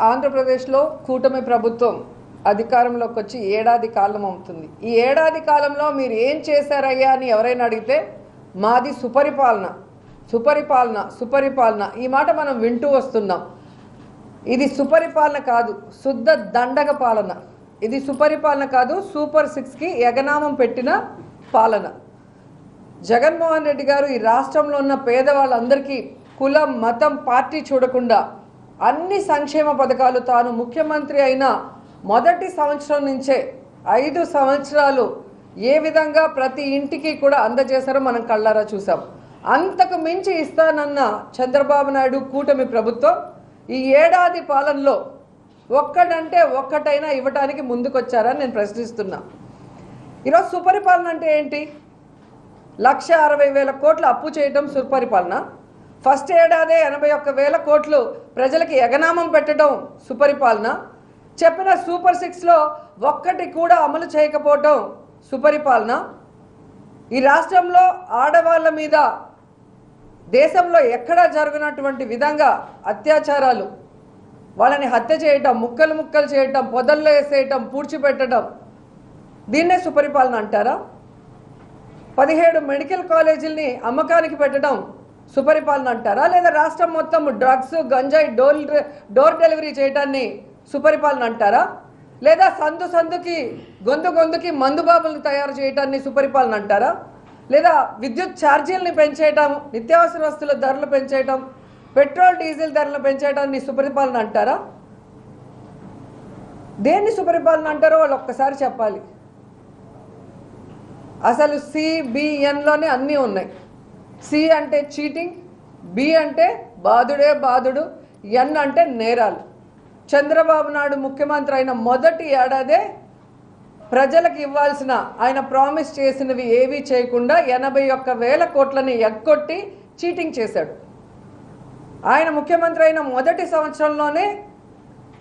ఆంధ్రప్రదేశ్లో కూటమి ప్రభుత్వం అధికారంలోకి వచ్చి ఏడాది కాలం అవుతుంది. ఈ ఏడాది కాలంలో మీరు ఏం చేశారయ్యా అని ఎవరైనా అడిగితే మాది సుపరిపాలన సుపరిపాలన సుపరిపాలన ఈ మాట మనం వింటూ వస్తున్నాం. ఇది సుపరిపాలన కాదు, శుద్ధ దండగ పాలన. ఇది సుపరిపాలన కాదు, సూపర్ 6కి ఎగనామం పెట్టిన పాలన. జగన్మోహన్ రెడ్డి గారు ఈ రాష్ట్రంలో ఉన్న పేదవాళ్ళందరికీ కులం మతం పార్టీ చూడకుండా అన్ని సంక్షేమ పథకాలు తాను ముఖ్యమంత్రి అయిన మొదటి సంవత్సరం నుంచే 5 సంవత్సరాలు ఏ విధంగా ప్రతి ఇంటికి కూడా అందజేశారో మనం కళ్ళారా చూసాం. అంతకు మించి ఇస్తానన్న చంద్రబాబు నాయుడు కూటమి ప్రభుత్వం ఈ ఏడాది పాలనలో ఒక్కటంటే ఒక్కటైనా ఇవ్వటానికి ముందుకొచ్చారని నేను ప్రశ్నిస్తున్నా. ఈరోజు సుపరిపాలన అంటే ఏంటి? 1,60,000 కోట్లు అప్పు చేయటం సుపరిపాలన. ఫస్ట్ ఏడాదే 81,000 కోట్లు ప్రజలకి ఎగనామం పెట్టడం సుపరిపాలన. చెప్పిన సూపర్ 6లో ఒక్కటి కూడా అమలు చేయకపోవటం సుపరిపాలన. ఈ రాష్ట్రంలో ఆడవాళ్ళ మీద దేశంలో ఎక్కడా జరుగునటువంటి విధంగా అత్యాచారాలు, వాళ్ళని హత్య చేయటం, ముక్కలు ముక్కలు చేయటం, పొదల్లో వేసేయటం, పూడ్చిపెట్టడం, దీన్నే సుపరిపాలన అంటారా? 17 మెడికల్ కాలేజీలని అమ్మకానికి పెట్టడం సుపరిపాలన అంటారా? లేదా రాష్ట్రం మొత్తం డ్రగ్స్ గంజాయి డోర్ డెలివరీ చేయటాన్ని సుపరిపాలన అంటారా? లేదా సందు సందుకి గొంతు గొంతుకి మందుబాబులను తయారు చేయటాన్ని సుపరిపాలన అంటారా? లేదా విద్యుత్ ఛార్జీలని పెంచేయటం, నిత్యావసర వస్తువుల ధరలు పెంచేయటం, పెట్రోల్ డీజిల్ ధరలు పెంచేయటాన్ని సుపరిపాలన అంటారా? దేన్ని సుపరిపాలన అంటారో వాళ్ళు ఒక్కసారి చెప్పాలి. అసలు CBNలోనే అన్నీ ఉన్నాయి. C అంటే చీటింగ్, B అంటే బాధుడే బాధుడు, N అంటే నేరాలు. చంద్రబాబు నాయుడు ముఖ్యమంత్రి అయిన మొదటి ఏడాదే ప్రజలకు ఇవ్వాల్సిన ఆయన ప్రామిస్ చేసినవి ఏవీ చేయకుండా 81,000 కోట్లని ఎగ్గొట్టి చీటింగ్ చేశాడు. ఆయన ముఖ్యమంత్రి అయిన మొదటి సంవత్సరంలోనే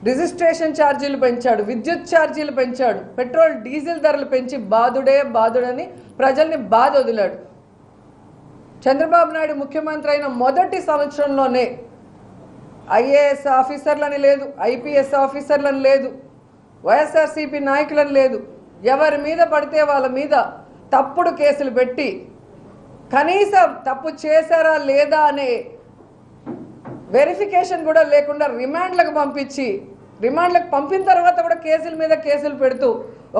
రిజిస్ట్రేషన్ ఛార్జీలు పెంచాడు, విద్యుత్ ఛార్జీలు పెంచాడు, పెట్రోల్ డీజిల్ ధరలు పెంచి బాధుడే బాధుడని ప్రజల్ని బాధ వదిలాడు. చంద్రబాబు నాయుడు ముఖ్యమంత్రి అయిన మొదటి సంవత్సరంలోనే IAS ఆఫీసర్లని లేదు, IPS ఆఫీసర్లని లేదు, వైఎస్ఆర్సీపీ నాయకులని లేదు, ఎవరి మీద పడితే వాళ్ళ మీద తప్పుడు కేసులు పెట్టి కనీసం తప్పు చేశారా లేదా అనే వెరిఫికేషన్ కూడా లేకుండా రిమాండ్లకు పంపించి, రిమాండ్లకు పంపిన తర్వాత కూడా కేసుల మీద కేసులు పెడుతూ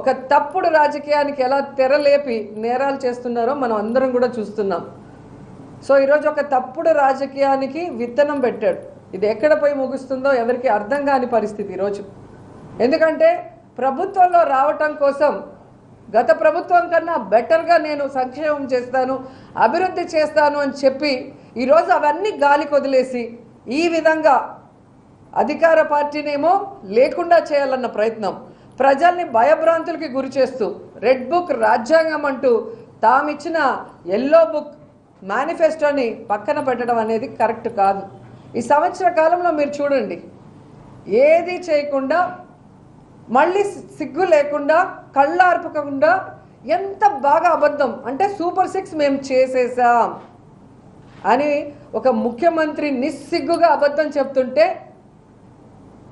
ఒక తప్పుడు రాజకీయానికి ఎలా తెరలేపి నేరాలు చేస్తున్నారో మనం అందరం కూడా చూస్తున్నాం. సో ఈరోజు ఒక తప్పుడు రాజకీయానికి విత్తనం పెట్టాడు. ఇది ఎక్కడ పోయి ముగుస్తుందో ఎవరికి అర్థం కాని పరిస్థితి ఈరోజు. ఎందుకంటే ప్రభుత్వంలో రావటం కోసం గత ప్రభుత్వం కన్నా బెటర్గా నేను సంక్షేమం చేస్తాను, అభివృద్ధి చేస్తాను అని చెప్పి ఈరోజు అవన్నీ గాలికి వదిలేసి ఈ విధంగా అధికార పార్టీనేమో లేకుండా చేయాలన్న ప్రయత్నం, ప్రజల్ని భయభ్రాంతులకి గురి చేస్తూ రెడ్ బుక్ రాజ్యాంగం అంటూ తామిచ్చిన ఎల్లో బుక్ మేనిఫెస్టోని పక్కన పెట్టడం అనేది కరెక్ట్ కాదు. ఈ సంవత్సర కాలంలో మీరు చూడండి, ఏది చేయకుండా మళ్ళీ సిగ్గు లేకుండా కళ్ళార్పకుండా ఎంత బాగా అబద్ధం అంటే సూపర్ 6 మేము చేసేసాం అని ఒక ముఖ్యమంత్రి నిస్సిగ్గుగా అబద్ధం చెప్తుంటే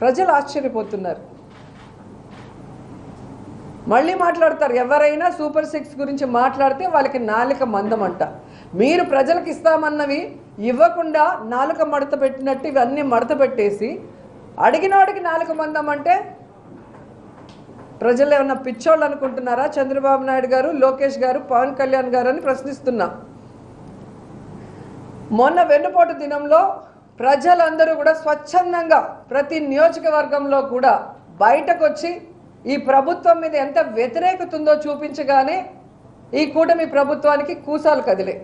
ప్రజలు ఆశ్చర్యపోతున్నారు. మళ్ళీ మాట్లాడతారు, ఎవరైనా సూపర్ 6 గురించి మాట్లాడితే వాళ్ళకి నాలుక మందం అంట. మీరు ప్రజలకు ఇస్తామన్నవి ఇవ్వకుండా నాలుక మడత పెట్టినట్టు ఇవన్నీ మడత పెట్టేసి అడిగినవాడికి నాలుక మందం అంటే ప్రజలు ఏమన్నా పిచ్చోళ్ళు అనుకుంటున్నారా? చంద్రబాబు నాయుడు గారు, లోకేష్ గారు, పవన్ కళ్యాణ్ గారు అని ప్రశ్నిస్తున్నా. మొన్న వెన్నుపోటు దినంలో ప్రజలందరూ కూడా స్వచ్ఛందంగా ప్రతి నియోజకవర్గంలో కూడా బయటకు వచ్చి ఈ ప్రభుత్వం మీద ఎంత వ్యతిరేకత ఉందో చూపించగానే ఈ కూటమి ప్రభుత్వానికి కూసాలు కదిలే.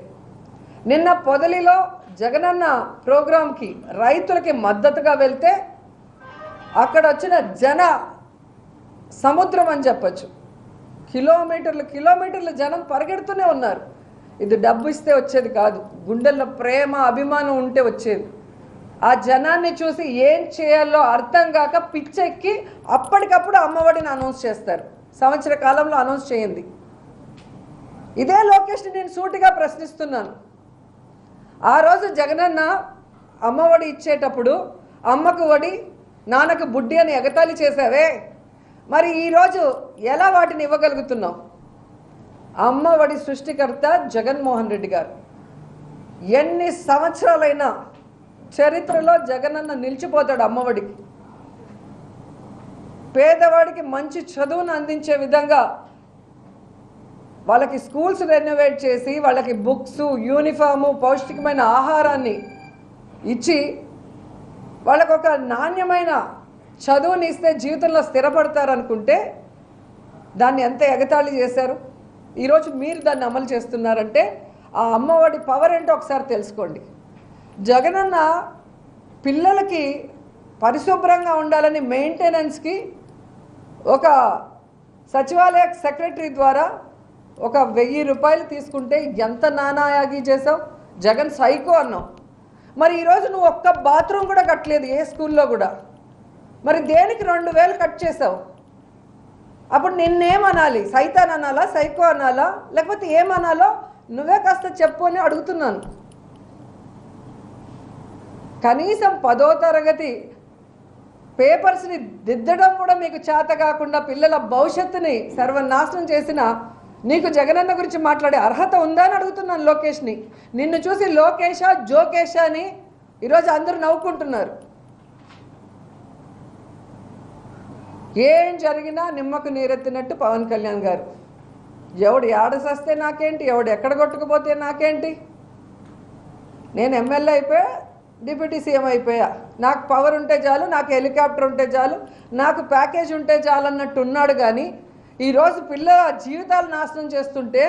నిన్న పొదలిలో జగనన్న ప్రోగ్రాంకి రైతులకి మద్దతుగా వెళ్తే అక్కడ వచ్చిన జన సముద్రం అని చెప్పచ్చు. కిలోమీటర్లు జనం పరిగెడుతూనే ఉన్నారు. ఇది డబ్బు ఇస్తే వచ్చేది కాదు, గుండెల్లో ప్రేమ అభిమానం ఉంటే వచ్చేది. ఆ జనాన్ని చూసి ఏం చేయాలో అర్థం కాక పిచ్చెక్కి అప్పటికప్పుడు అమ్మఒడిని అనౌన్స్ చేస్తారు. సంవత్సర కాలంలో అనౌన్స్ చేయండి. ఇదే లోకేష్ని నేను సూటిగా ప్రశ్నిస్తున్నాను. ఆ రోజు జగనన్న అమ్మఒడి ఇచ్చేటప్పుడు అమ్మకు ఒడి నాన్నకు బుడ్డి అని ఎగతాళి చేసావే, మరి ఈరోజు ఎలా వాటిని ఇవ్వగలుగుతున్నావు? అమ్మఒడి సృష్టికర్త జగన్మోహన్ రెడ్డి గారు. ఎన్ని సంవత్సరాలైనా చరిత్రలో జగనన్న నిలిచిపోతాడు అమ్మఒడికి. పేదవాడికి మంచి చదువును అందించే విధంగా వాళ్ళకి స్కూల్స్ రెనోవేట్ చేసి వాళ్ళకి బుక్స్, యూనిఫాము, పౌష్టికమైన ఆహారాన్ని ఇచ్చి వాళ్ళకు ఒక నాణ్యమైన చదువుని ఇస్తే జీవితంలో స్థిరపడతారనుకుంటే దాన్ని ఎంత ఎగతాళి చేశారు. ఈరోజు మీరు దాన్ని అమలు చేస్తున్నారంటే ఆ అమ్మఒడి పవర్ ఏంటో ఒకసారి తెలుసుకోండి. జగనన్న పిల్లలకి పరిశుభ్రంగా ఉండాలని మెయింటెనెన్స్కి ఒక సచివాలయ సెక్రటరీ ద్వారా ఒక 1000 రూపాయలు తీసుకుంటే ఎంత నానాయాగి చేసావు? జగన్ సైకో అన్నావు. మరి ఈరోజు నువ్వు ఒక్క బాత్రూమ్ కూడా కట్టలేదు ఏ స్కూల్లో కూడా. మరి దేనికి 2000 కట్ చేసావు? అప్పుడు నిన్నేమనాలి? సైతాన్ అనాలా, సైకో అనాలా, లేకపోతే ఏమనాలో నువ్వే కాస్త చెప్పు అని అడుగుతున్నాను. కనీసం 10వ తరగతి పేపర్స్ని దిద్దడం కూడా మీకు చేత కాకుండా పిల్లల భవిష్యత్తుని సర్వనాశనం చేసిన నీకు జగనన్న గురించి మాట్లాడే అర్హత ఉందా అని అడుగుతున్నాను లోకేష్ని. నిన్ను చూసి లోకేషా జోకేషా అని ఈరోజు అందరూ నవ్వుకుంటున్నారు. ఏం జరిగినా నిమ్మకు నీరెత్తినట్టు పవన్ కళ్యాణ్ గారు. ఎవడు ఏడ సస్తే నాకేంటి, ఎవడు ఎక్కడ కొట్టుకుపోతే నాకేంటి, నేను ఎమ్మెల్యే అయిపోయా, డిప్యూటీ సీఎం అయిపోయా, నాకు పవర్ ఉంటే చాలు, నాకు హెలికాప్టర్ ఉంటే చాలు, నాకు ప్యాకేజ్ ఉంటే చాలు అన్నట్టు ఉన్నాడు. కానీ ఈరోజు పిల్లల జీవితాలు నాశనం చేస్తుంటే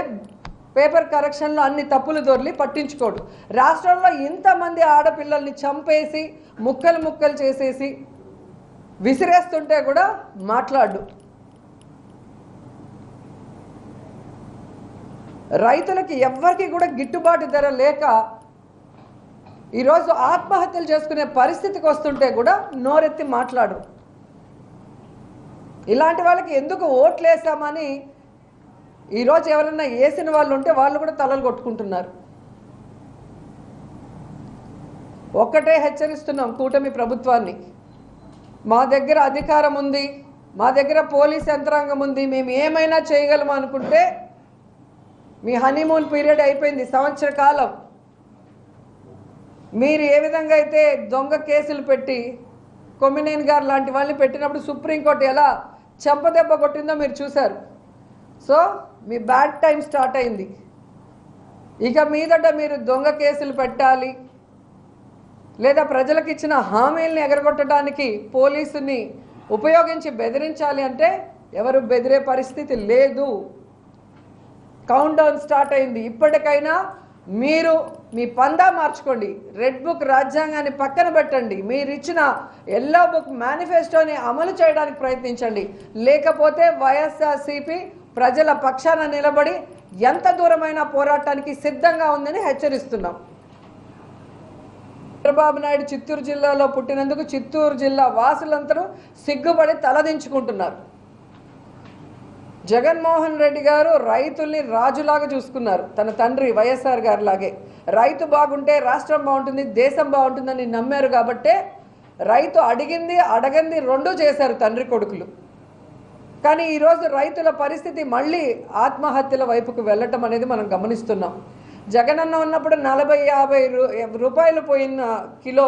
పేపర్ కరెక్షన్లో అన్ని తప్పులు దొర్లి పట్టించుకోడు. రాష్ట్రంలో ఇంతమంది ఆడపిల్లల్ని చంపేసి ముక్కలు ముక్కలు చేసేసి విసిరేస్తుంటే కూడా మాట్లాడు. రైతులకి ఎవ్వరికి కూడా గిట్టుబాటు ధర లేక ఈరోజు ఆత్మహత్యలు చేసుకునే పరిస్థితికి వస్తుంటే కూడా నోరెత్తి మాట్లాడు. ఇలాంటి వాళ్ళకి ఎందుకు ఓట్లు వేసామని ఈరోజు ఎవరైనా వేసిన వాళ్ళు ఉంటే వాళ్ళు కూడా తలలు కొట్టుకుంటున్నారు. ఒక్కటే హెచ్చరిస్తున్నాం కూటమి ప్రభుత్వాన్ని, మా దగ్గర అధికారం ఉంది, మా దగ్గర పోలీస్ యంత్రాంగం ఉంది, మేము ఏమైనా చేయగలము అనుకుంటే మీ హనీమూన్ పీరియడ్ అయిపోయింది. సంవత్సర కాలం మీరు ఏ విధంగా అయితే దొంగ కేసులు పెట్టి కొమ్మినేని గారు లాంటి వాళ్ళని పెట్టినప్పుడు సుప్రీంకోర్టు ఎలా చెంపదెబ్బ కొట్టిందో మీరు చూశారు. సో మీ బ్యాడ్ టైం స్టార్ట్ అయింది. ఇక మీదట మీరు దొంగ కేసులు పెట్టాలి, లేదా ప్రజలకు ఇచ్చిన హామీల్ని ఎగరగొట్టడానికి పోలీసుని ఉపయోగించి బెదిరించాలి అంటే ఎవరు బెదిరే పరిస్థితి లేదు. కౌంట్ డౌన్ స్టార్ట్ అయింది. ఇప్పటికైనా మీరు మీ పందా మార్చుకోండి. రెడ్ బుక్ రాజ్యాంగాన్ని పక్కన పెట్టండి. మీరు ఇచ్చిన ఎల్లో బుక్ మేనిఫెస్టోని అమలు చేయడానికి ప్రయత్నించండి. లేకపోతే వైఎస్ఆర్సీపీ ప్రజల పక్షాన నిలబడి ఎంత దూరమైన పోరాటానికి సిద్ధంగా ఉందని హెచ్చరిస్తున్నాం. చంద్రబాబు నాయుడు చిత్తూరు జిల్లాలో పుట్టినందుకు చిత్తూరు జిల్లా వాసులందరూ సిగ్గుపడి తలదించుకుంటున్నారు. జగన్మోహన్ రెడ్డి గారు రైతుల్ని రాజులాగా చూసుకున్నారు, తన తండ్రి వైఎస్ఆర్ గారు లాగే. రైతు బాగుంటే రాష్ట్రం బాగుంటుంది, దేశం బాగుంటుందని నమ్మారు. కాబట్టే రైతు అడిగింది అడగంది రెండూ చేశారు తండ్రి కొడుకులు. కానీ ఈరోజు రైతుల పరిస్థితి మళ్ళీ ఆత్మహత్యల వైపుకు వెళ్ళటం అనేది మనం గమనిస్తున్నాం. జగనన్న ఉన్నప్పుడు 40-50 రూపాయలు పోయిన కిలో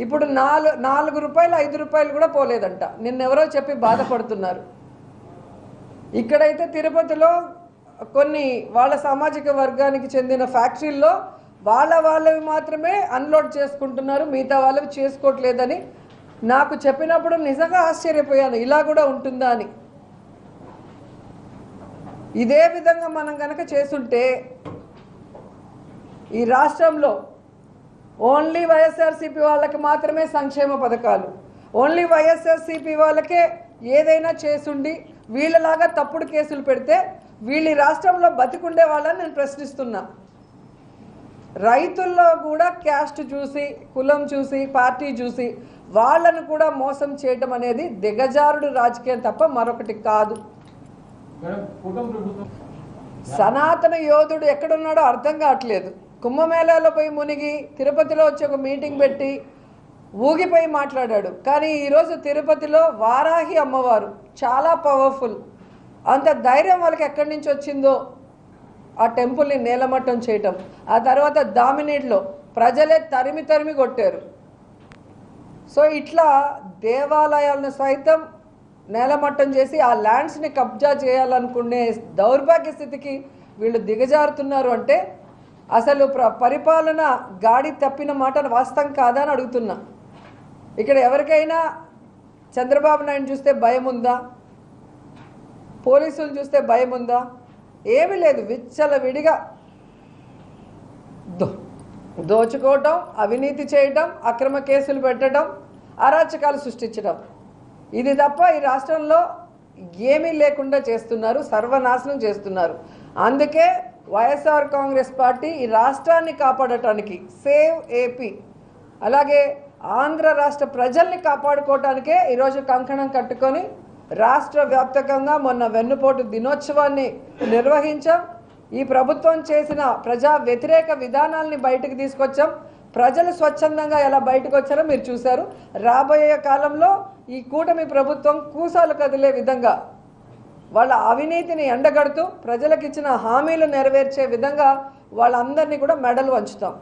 ఇప్పుడు 4 రూపాయలు 5 రూపాయలు కూడా పోలేదంట. నిన్నెవరో చెప్పి బాధపడుతున్నారు. ఇక్కడైతే తిరుపతిలో కొన్ని వాళ్ళ సామాజిక వర్గానికి చెందిన ఫ్యాక్టరీల్లో వాళ్ళవి మాత్రమే అన్లోడ్ చేసుకుంటున్నారు, మిగతా వాళ్ళవి చేసుకోవట్లేదని నాకు చెప్పినప్పుడు నిజంగా ఆశ్చర్యపోయాను, ఇలా కూడా ఉంటుందా అని. ఇదే విధంగా మనం కనుక చేసుంటే ఈ రాష్ట్రంలో ఓన్లీ వైఎస్ఆర్సీపీ వాళ్ళకి మాత్రమే సంక్షేమ పథకాలు, ఓన్లీ వైఎస్ఆర్సీపీ వాళ్ళకే ఏదైనా చేసుండి వీళ్ళలాగా తప్పుడు కేసులు పెడితే వీళ్ళు రాష్ట్రంలో బతికుండే వాళ్ళని నేను ప్రశ్నిస్తున్నా. రైతుల్లో కూడా క్యాస్ట్ చూసి, కులం చూసి, పార్టీ చూసి వాళ్ళను కూడా మోసం చేయడం అనేది దిగజారుడు రాజకీయం తప్ప మరొకటి కాదు. సనాతన యోధుడు ఎక్కడున్నాడో అర్థం కావట్లేదు. కుంభమేళాలో పోయి మునిగి తిరుపతిలో వచ్చి ఒక మీటింగ్ పెట్టి ఊగిపోయి మాట్లాడాడు. కానీ ఈరోజు తిరుపతిలో వారాహి అమ్మవారు చాలా పవర్ఫుల్. అంత ధైర్యం వాళ్ళకి ఎక్కడి నుంచి వచ్చిందో ఆ టెంపుల్ని నేలమట్టం చేయటం. ఆ తర్వాత దామినేడ్లో ప్రజలే తరిమి తరిమి కొట్టారు. సో ఇట్లా దేవాలయాలను సైతం నేలమట్టం చేసి ఆ ల్యాండ్స్ని కబ్జా చేయాలనుకునే దౌర్భాగ్య స్థితికి వీళ్ళు దిగజారుతున్నారు అంటే అసలు పరిపాలన గాడి తప్పిన మాట వాస్తవం కాదా అని అడుగుతున్నా. ఇక్కడ ఎవరికైనా చంద్రబాబు నాయుడు చూస్తే భయం ఉందా? పోలీసులు చూస్తే భయం ఉందా? ఏమీ లేదు. విచ్చలవిడిగా దోచుకోవటం, అవినీతి చేయటం, అక్రమ కేసులు పెట్టడం, అరాచకాలు సృష్టించడం, ఇది తప్ప ఈ రాష్ట్రంలో ఏమీ లేకుండా చేస్తున్నారు, సర్వనాశనం చేస్తున్నారు. అందుకే వైఎస్ఆర్ కాంగ్రెస్ పార్టీ ఈ రాష్ట్రాన్ని కాపాడటానికి సేవ్ ఏపీ, అలాగే ఆంధ్ర రాష్ట్ర ప్రజల్ని కాపాడుకోవటానికే ఈరోజు కంకణం కట్టుకొని రాష్ట్ర వ్యాప్తంగా మొన్న వెన్నుపోటు దినోత్సవాన్ని నిర్వహించాం. ఈ ప్రభుత్వం చేసిన ప్రజా వ్యతిరేక విధానాల్ని బయటకు తీసుకొచ్చాం. ప్రజలు స్వచ్ఛందంగా ఎలా బయటకు వచ్చారో మీరు చూశారు. రాబోయే కాలంలో ఈ కూటమి ప్రభుత్వం కూసాలు కదిలే విధంగా వాళ్ళ అవినీతిని ఎండగడుతూ ప్రజలకు ఇచ్చిన హామీలు నెరవేర్చే విధంగా వాళ్ళందరినీ కూడా మెడలు వంచుతాం.